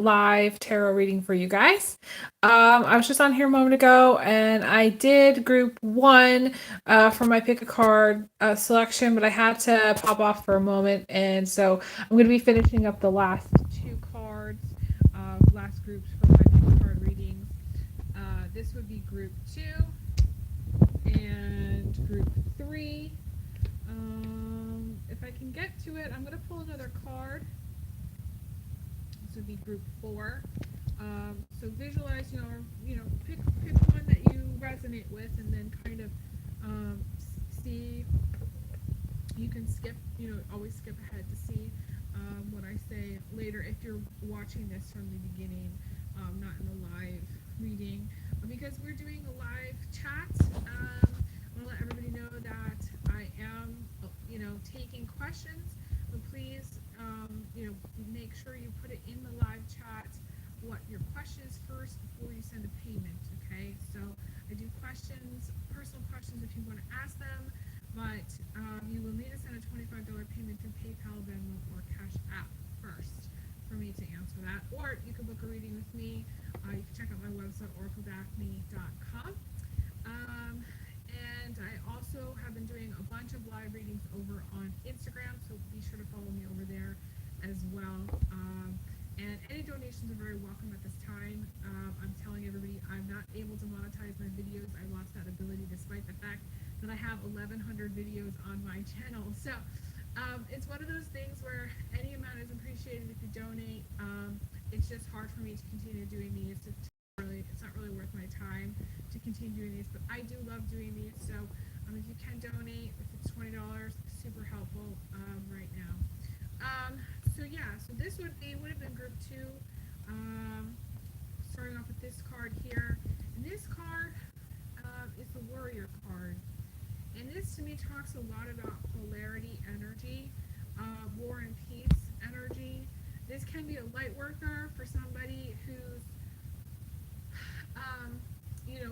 live tarot reading for you guys. I was just on here a moment ago and I did group one for my pick a card selection, but I had to pop off for a moment, and so I'm going to be finishing up the last two cards, last groups for my pick a card readings. This would be group two and group three. If I can get to it, I'm going to pull another card. This would be group four. So visualize, pick one that you resonate with, and then kind of see. You can skip, always skip ahead to see what I say later if you're watching this from the beginning, not in the live reading, because we're doing a live chat. I want to let everybody know that I am, taking questions. But please, make sure you put it in the live chat what your question is first before you send a payment. Okay, so I do questions, personal questions if you want to ask them, but you will need to send a $25 payment through PayPal, Venmo, or Cash App first for me to answer that. Or you can book a reading with me. You can check out my website, OracleDaphne.com. And I also have been doing a bunch of live readings over on Instagram, so be sure to follow me over there as well. And any donations are very welcome at this time. I'm telling everybody I'm not able to monetize my videos. I lost that ability despite the fact that I have 1,100 videos on my channel. So it's one of those things where any amount is appreciated if you donate. It's just hard for me to continue doing these. It's not really worth my time to continue doing these, but I do love doing these. So if you can donate, if it's $20, super helpful right now. So this would have been group two. Starting off with this card here, and this card is the Warrior card, and this to me talks a lot about polarity energy, war and peace energy. This can be a light worker for somebody who's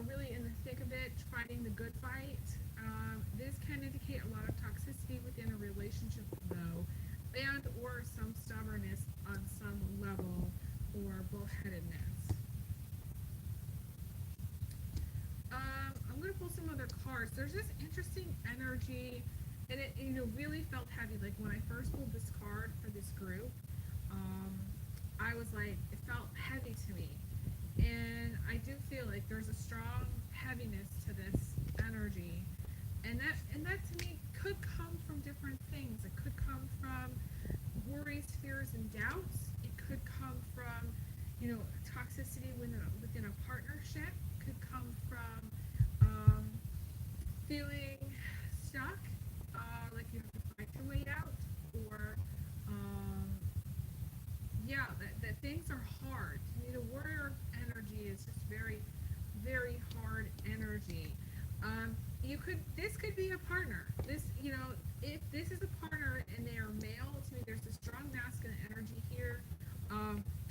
really in the thick of it, fighting the good fight. This can indicate a lot of toxicity within a relationship, though, and or some stubbornness on some level, or bullheadedness. I'm going to pull some other cards. There's this interesting energy, and it really felt heavy. Like when I first pulled this card for this group, I was like, it felt heavy to me. And I do feel like there's a strong heaviness to this energy, and that to me could come from different things. It could come from worries, fears, and doubts. It could come from toxicity within a partnership. It could come from feeling stuck, like you have to fight your way out, or that things are hard. The warrior energy is just very, very hard energy. This could be a partner. If this is a partner and they are male, to me there's a strong masculine energy here.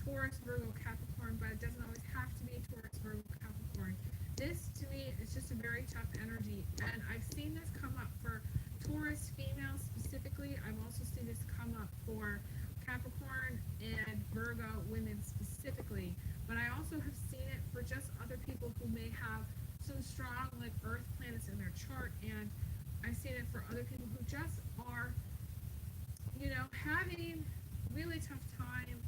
Taurus, Virgo, Capricorn, but it doesn't always have to be Taurus, Virgo, Capricorn. This to me is just a very tough energy, and I've seen this come up for Taurus females specifically. I've also seen this come up for Capricorn and Virgo women specifically, but I also have seen it for just other people who may have some strong earth planets in their chart, and I've seen it for other people who just are having really tough time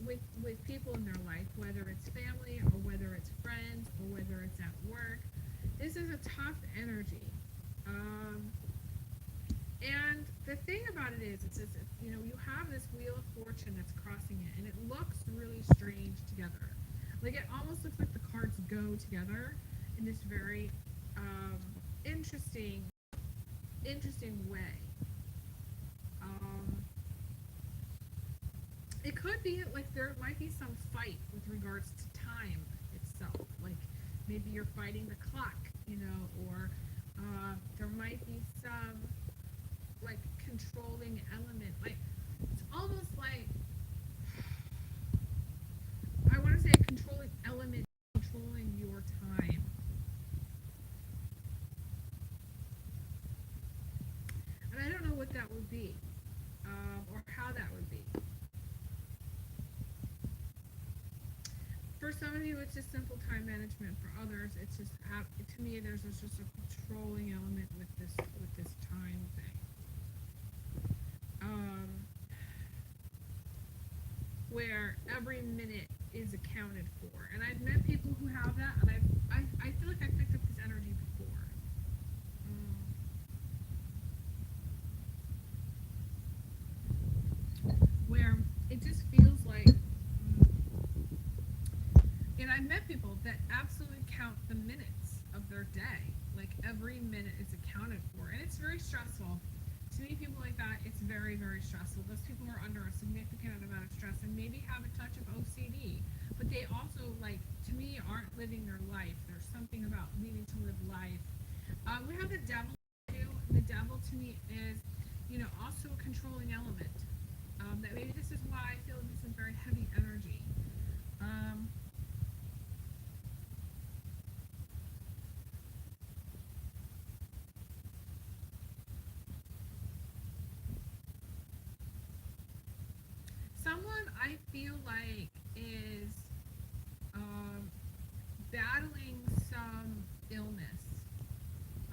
with people in their life, whether it's family or whether it's friends or whether it's at work. This is a tough energy. And the thing about it is, it's just, you have this wheel of fortune that's crossing it, and it looks really strange together. Like it almost looks like the cards go together in this very interesting way. It could be like there might be some fight with regards to time itself. Like maybe you're fighting the clock, or there might be some controlling element. Like it's almost like, I want to say a controlling element controlling your time. And I don't know what that would be, or how that would be. some of you, it's just simple time management. For others, it's just to me, there's just a controlling element with this time thing. Um, where every minute is accounted for, and I've met people who have that, and I feel like I picked up this energy before. Where it just feels like, and I've met people that absolutely count the minutes of their day. Like every minute is accounted for. And it's very stressful. To me, people like that, it's very, very stressful. Those people are under a significant amount of stress and maybe have a touch of OCD. But they also, like, to me, aren't living their life. There's something about needing to live life. We have the devil, too. The devil, to me, is, also a controlling element. That maybe this is why I feel this is very heavy energy. Someone I feel like is um, battling some illness.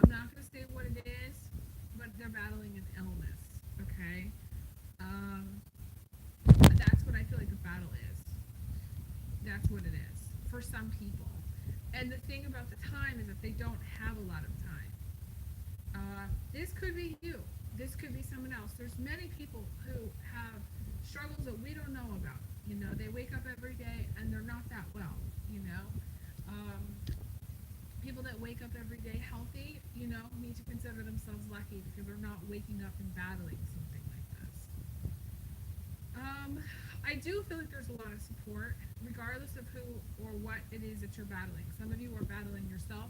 I'm not going to say what it is, but they're battling an illness. Okay, um, that's what I feel like the battle is. That's what it is for some people. And the thing about the time is that they don't have a lot of time. This could be you. This could be someone else. There's many people who have struggles that we don't know about. They wake up every day and they're not that well. Um, People that wake up every day healthy, need to consider themselves lucky because they're not waking up and battling something like this. I do feel like there's a lot of support, regardless of who or what it is that you're battling. Some of you are battling yourself,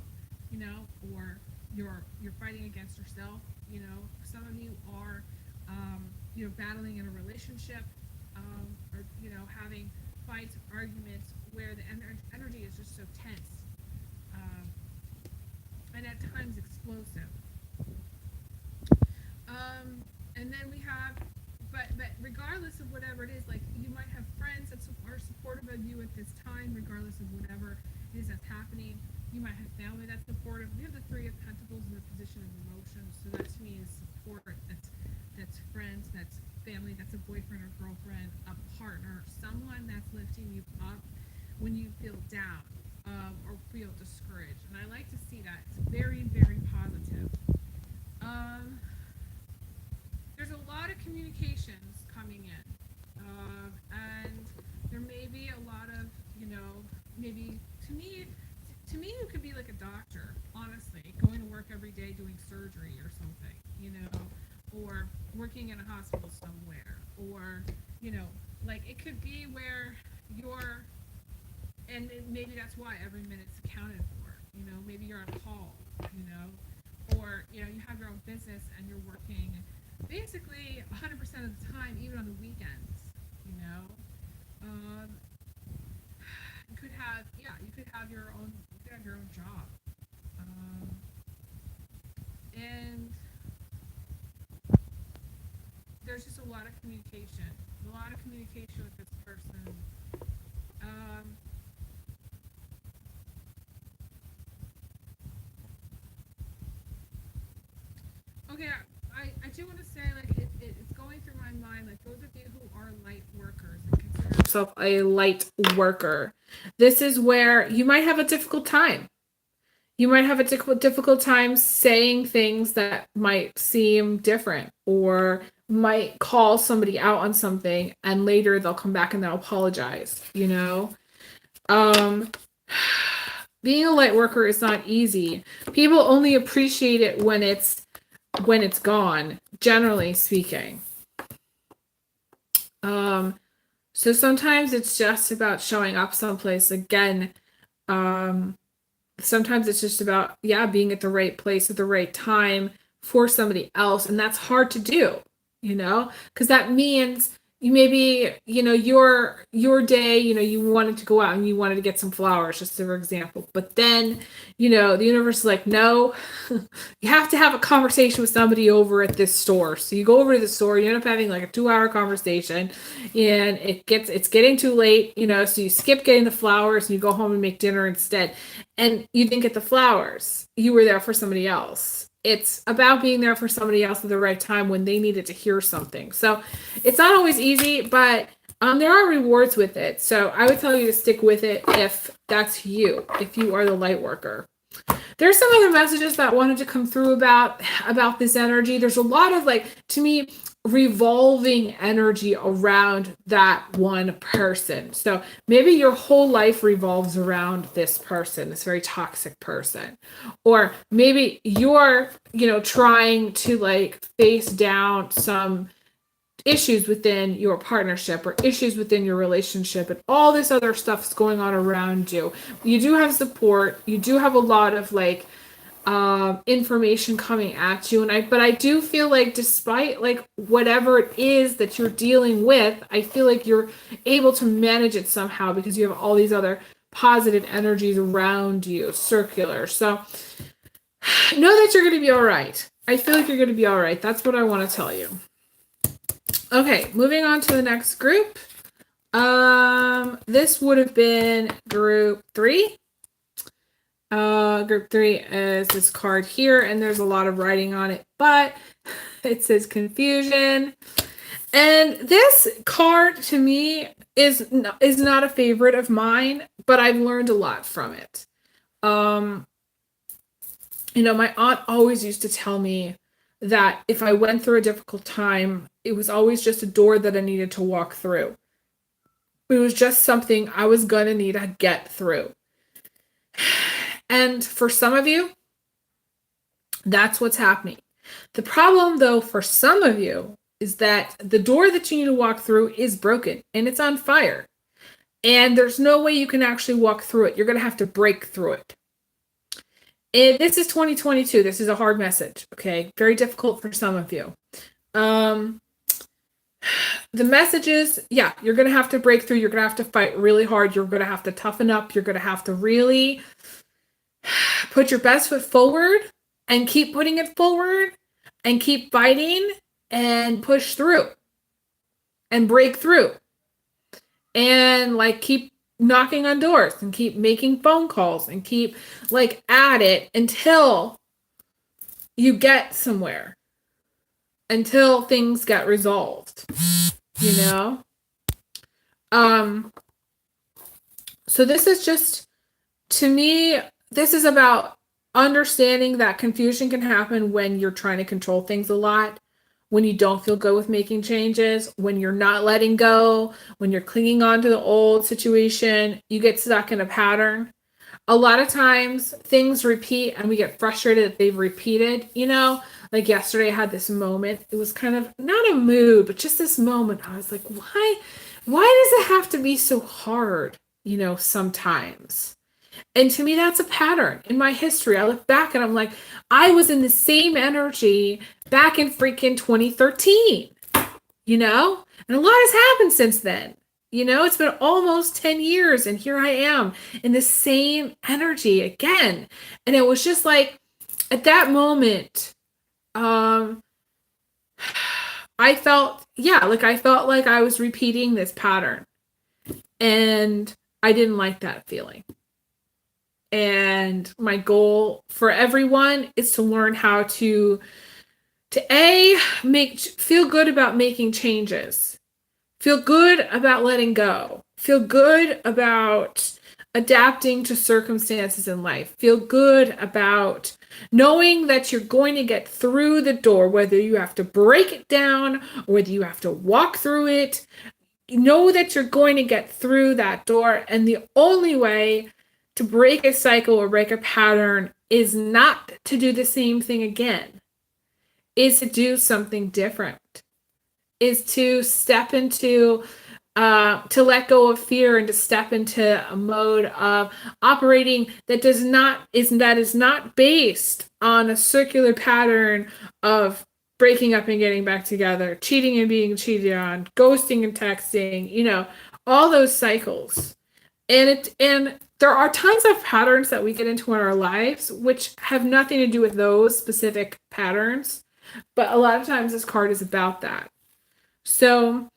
or you're fighting against yourself. Some of you are, battling in a relationship, or having fights, arguments where the energy is just so tense, and at times explosive. And then we have, but regardless of whatever it is, like you might have friends that are supportive of you at this time, regardless of whatever it is that's happening. You might have family that's supportive. We have the Three of Pentacles in the position of emotions, so that to me is support. That's friends, that's family, that's a boyfriend or girlfriend, a partner, someone that's lifting you up when you feel down, or feel discouraged. And I like to see that. It's very, very positive. There's a lot of communications coming in, and there may be a lot of, maybe to me you could be like a doctor, honestly, going to work every day doing surgery or something, or working in a hospital somewhere, or, like it could be where you're, and maybe that's why every minute's accounted for, maybe you're on call, or, you have your own business and you're working basically 100% of the time, even on the weekends, you could have, your own, job, and there's just a lot of communication with this person. Okay, I do want to say, like, it's going through my mind, like, those of you who are light workers and consider yourself a light worker, this is where you might have a difficult time. You might have a difficult time saying things that might seem different, or might call somebody out on something and later they'll come back and they'll apologize, being a light worker is not easy. People only appreciate it when it's gone, generally speaking. So sometimes it's just about showing up someplace again. Sometimes it's just about, being at the right place at the right time for somebody else. And that's hard to do, because that means maybe, your day, you wanted to go out and you wanted to get some flowers, just for example. But then, the universe is like, no, you have to have a conversation with somebody over at this store. So you go over to the store, you end up having like a 2-hour conversation, and it's getting too late, so you skip getting the flowers and you go home and make dinner instead. And you didn't get the flowers. You were there for somebody else. It's about being there for somebody else at the right time when they needed to hear something. So it's not always easy, but there are rewards with it. So I would tell you to stick with it if that's you, if you are the light worker. There's some other messages that wanted to come through about this energy. There's a lot of, like, to me, revolving energy around that one person. So maybe your whole life revolves around this person, this very toxic person. Or maybe you're, trying to like face down some issues within your partnership or issues within your relationship, and all this other stuff's going on around you. You do have support. You do have a lot of like information coming at you, but I do feel like, despite like whatever it is that you're dealing with, I feel like you're able to manage it somehow because you have all these other positive energies around you, circular. So know that you're going to be all right. I feel like you're going to be all right. That's what I want to tell you. Okay, moving on to the next group. This would have been group 3. Group 3 is this card here, and there's a lot of writing on it, but it says confusion. And this card to me is not a favorite of mine, but I've learned a lot from it. My aunt always used to tell me that if I went through a difficult time, it was always just a door that I needed to walk through. It was just something I was going to need to get through. And for some of you, that's what's happening. The problem, though, for some of you is that the door that you need to walk through is broken and it's on fire. And there's no way you can actually walk through it. You're going to have to break through it. And this is 2022. This is a hard message, okay? Very difficult for some of you. The message is, yeah, you're going to have to break through. You're going to have to fight really hard. You're going to have to toughen up. You're going to have to really put your best foot forward and keep putting it forward and keep fighting and push through and break through and like keep knocking on doors and keep making phone calls and keep like at it until you get somewhere, until things get resolved, so this is just, to me, this is about understanding that confusion can happen when you're trying to control things a lot, when you don't feel good with making changes, when you're not letting go, when you're clinging on to the old situation, you get stuck in a pattern. A lot of times things repeat and we get frustrated that they've repeated, like yesterday I had this moment. It was kind of not a mood, but just this moment. I was like, why does it have to be so hard, sometimes? And to me, that's a pattern in my history. I look back and I'm like, I was in the same energy back in freaking 2013, and a lot has happened since then. It's been almost 10 years and here I am in the same energy again. And it was just like, at that moment, I felt like I was repeating this pattern, and I didn't like that feeling. And my goal for everyone is to learn how to feel good about making changes, feel good about letting go, feel good about adapting to circumstances in life, feel good about knowing that you're going to get through the door, whether you have to break it down or whether you have to walk through it. Know that you're going to get through that door, and the only way to break a cycle or break a pattern is not to do the same thing again, is to do something different, is to step into, to let go of fear and to step into a mode of operating that is not based on a circular pattern of breaking up and getting back together, cheating and being cheated on, ghosting and texting, all those cycles. And there are tons of patterns that we get into in our lives which have nothing to do with those specific patterns, but a lot of times this card is about that. So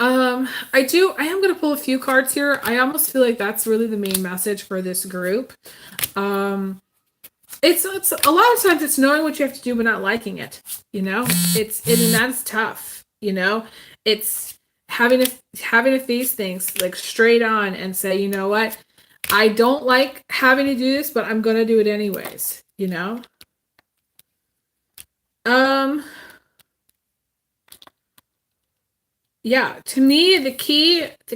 I am going to pull a few cards here. I almost feel like that's really the main message for this group. It's a lot of times it's knowing what you have to do but not liking it. And that's tough. It's having to face things like straight on and say, you know what, I don't like having to do this, but I'm going to do it anyways. Yeah, to me, the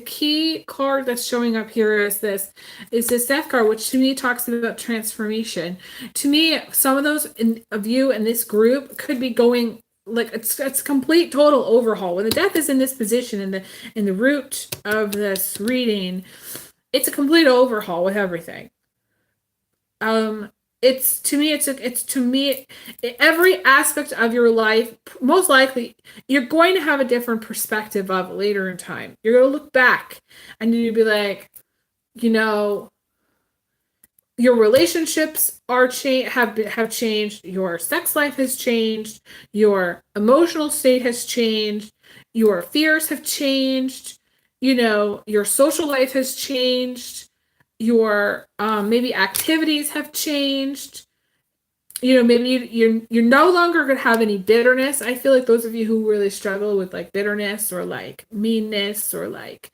key card that's showing up here is this Death card, which to me talks about transformation. To me, some of those of you in this group could be going like it's complete total overhaul. When the Death is in this position in the root of this reading, it's a complete overhaul with everything. It's to me every aspect of your life, most likely you're going to have a different perspective of later in time. You're going to look back and you'll be like, your relationships have changed, your sex life has changed, your emotional state has changed, your fears have changed, your social life has changed, your maybe activities have changed. Maybe you're no longer going to have any bitterness. I feel like those of you who really struggle with like bitterness or like meanness or like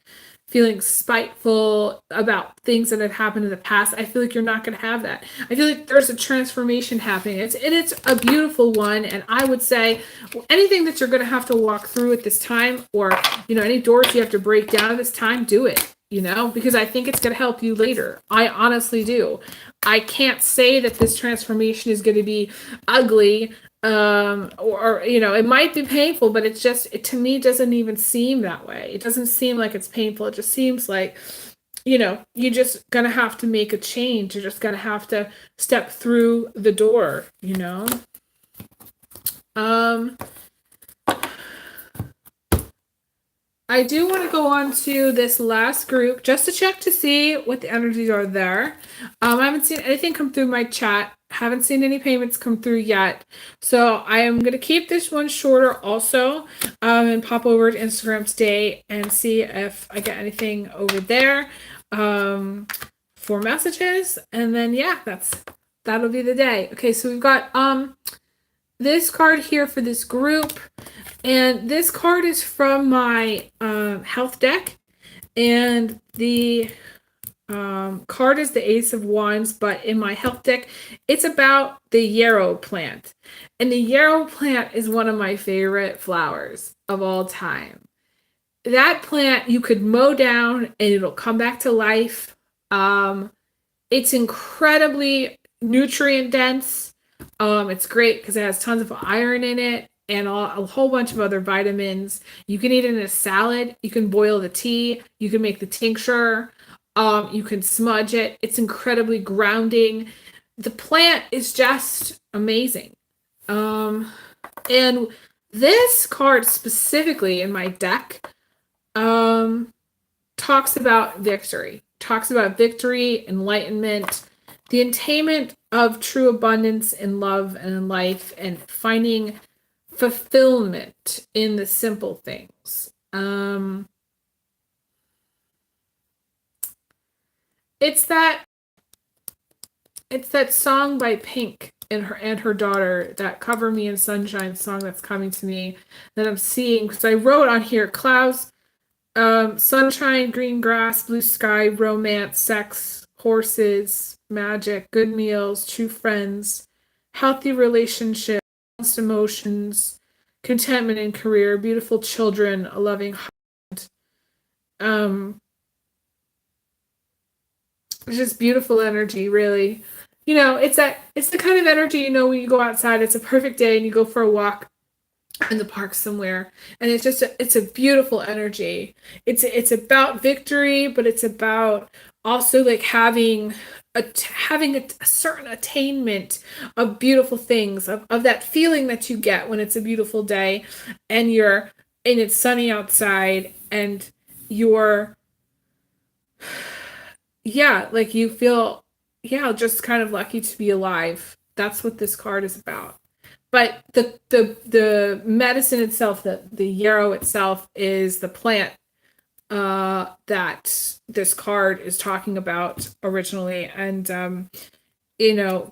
feeling spiteful about things that have happened in the past, I feel like you're not going to have that. I feel like there's a transformation happening. It's a beautiful one. And I would say anything that you're going to have to walk through at this time, or, any doors you have to break down at this time, do it. Because I think it's going to help you later. I honestly do. I can't say that this transformation is going to be ugly, or it might be painful, but it to me doesn't even seem that way. It doesn't seem like it's painful. It just seems like, you're just going to have to make a change. You're just going to have to step through the door, I do want to go on to this last group just to check to see what the energies are there. I haven't seen anything come through my chat. Haven't seen any payments come through yet. So I am going to keep this one shorter also, and pop over to Instagram today and see if I get anything over there for messages. And then, yeah, that'll be the day. Okay, so we've got this card here for this group. And this card is from my health deck, and the card is the Ace of Wands, but in my health deck, it's about the yarrow plant. And the yarrow plant is one of my favorite flowers of all time. That plant you could mow down and it'll come back to life. It's incredibly nutrient dense. It's great because it has tons of iron in it and a whole bunch of other vitamins. You can eat it in a salad. You can boil the tea. You can make the tincture. You can smudge it. It's incredibly grounding. The plant is just amazing. And this card specifically in my deck talks about victory. Talks about victory, enlightenment, the attainment of true abundance in love and in life, and finding fulfillment in the simple things. It's that song by Pink and her daughter, that Cover Me in Sunshine song that's coming to me, that I'm seeing, because I wrote on here clouds, sunshine, green grass, blue sky, romance, sex, horses, magic, good meals, true friends, healthy relationships, emotions, contentment in career, beautiful children, a loving heart. It's just beautiful energy, really. It's the kind of energy, when you go outside, it's a perfect day and you go for a walk in the park somewhere, and it's a beautiful energy. It's about victory, but it's about also like having having a certain attainment of beautiful things, of that feeling that you get when it's a beautiful day and it's sunny outside and you're, yeah, like you feel, yeah, just kind of lucky to be alive. That's what this card is about. But the medicine itself, the yarrow itself, is the plant that this card is talking about originally. And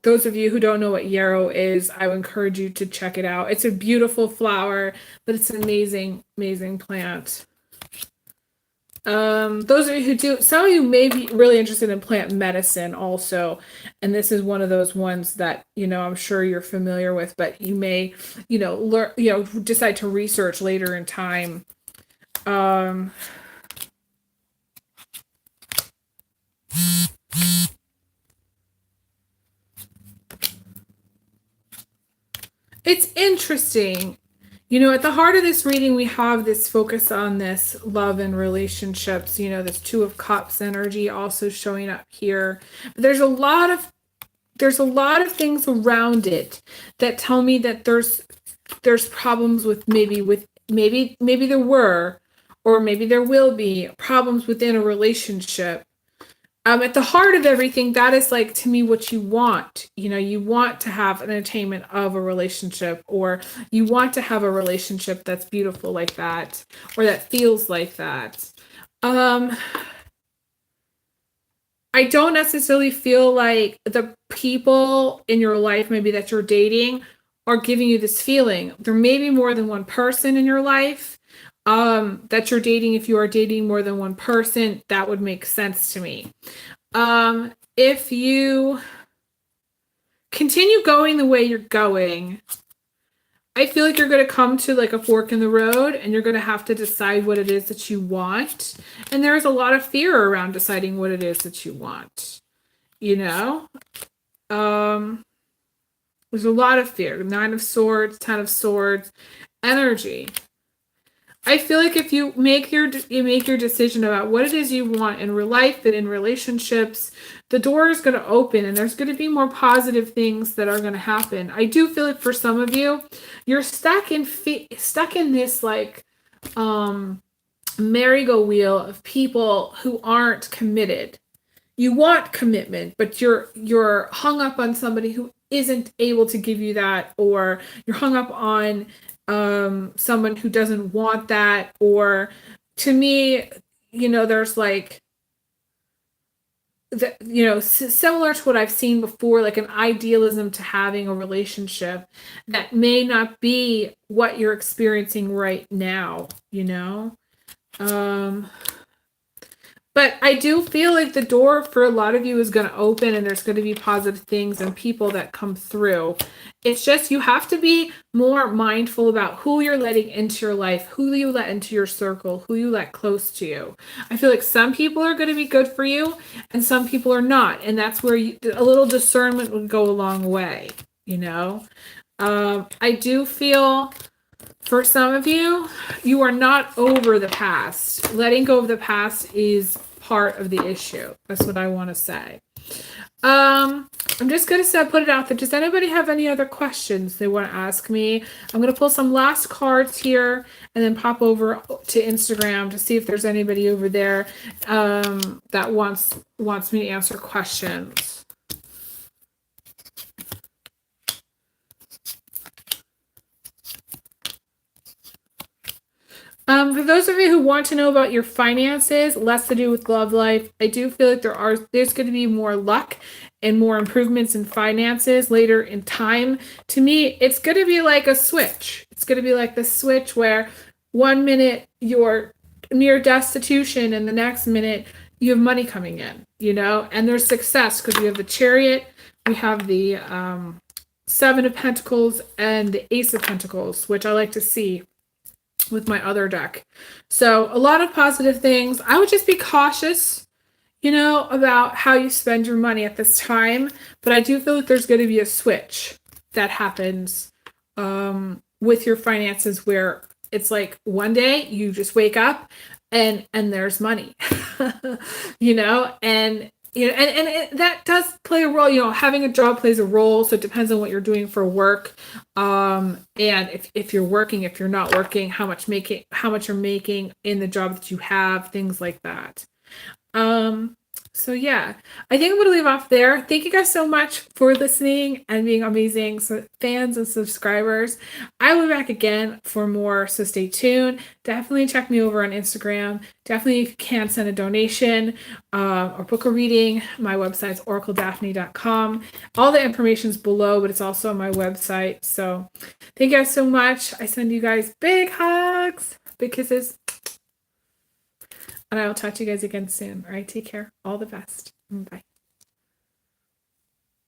those of you who don't know what yarrow is, I would encourage you to check it out. It's a beautiful flower, but it's an amazing, amazing plant. Those of you who do, some of you may be really interested in plant medicine also, and this is one of those ones that, I'm sure you're familiar with, but you may, learn, decide to research later in time. It's interesting. At the heart of this reading, we have this focus on this love and relationships, this Two of Cups energy also showing up here. But there's a lot of things around it that tell me that there's problems with maybe there were, or maybe there will be problems within a relationship. At the heart of everything, that is, like, to me, what you want. You want to have an attainment of a relationship, or you want to have a relationship that's beautiful like that, or that feels like that. I don't necessarily feel like the people in your life, maybe that you're dating, are giving you this feeling. There may be more than one person in your life that you're dating. If you are dating more than one person, that would make sense to me. If you continue going the way you're going, I feel like you're going to come to, like, a fork in the road, and you're going to have to decide what it is that you want. And there's a lot of fear around deciding what it is that you want. There's a lot of fear. 9 of Swords, 10 of Swords energy. I feel like if you make your decision about what it is you want in real life and in relationships, the door is going to open, and there's going to be more positive things that are going to happen. I do feel like for some of you, you're stuck in this, like, merry-go-wheel of people who aren't committed. You want commitment, but you're hung up on somebody who isn't able to give you that, or you're hung up on someone who doesn't want that. Or, to me, there's, like, similar to what I've seen before, like an idealism to having a relationship that may not be what you're experiencing right now. But I do feel like the door for a lot of you is going to open, and there's going to be positive things and people that come through. It's just, you have to be more mindful about who you're letting into your life, who you let into your circle, who you let close to you. I feel like some people are going to be good for you and some people are not. And that's where a little discernment would go a long way. I do feel, for some of you, you are not over the past. Letting go of the past is part of the issue. That's what I want to say. I'm just going to put it out there. Does anybody have any other questions they want to ask me? I'm going to pull some last cards here and then pop over to Instagram to see if there's anybody over there that wants me to answer questions. For those of you who want to know about your finances, less to do with love life, I do feel like there's going to be more luck and more improvements in finances later in time. To me, it's going to be like a switch. It's going to be like the switch where 1 minute you're near destitution and the next minute you have money coming in, and there's success because we have the Chariot, we have the 7 of Pentacles, and the Ace of Pentacles, which I like to see with my other deck. So a lot of positive things. I would just be cautious, about how you spend your money at this time. But I do feel like there's going to be a switch that happens with your finances where it's like one day you just wake up and there's money, and you know, that does play a role. You know, having a job plays a role. So it depends on what you're doing for work, and if you're working, if you're not working, how much you're making in the job that you have, things like that. Um, so yeah, I think I'm gonna leave off there. Thank you guys so much for listening and being amazing fans and subscribers. I will be back again for more, so stay tuned. Definitely check me over on Instagram. Definitely, if you can, send a donation or book a reading. My website's OracleDaphne.com. All the information's below, but it's also on my website. So thank you guys so much. I send you guys big hugs, big kisses. And I will talk to you guys again soon. All right, take care. All the best. Bye.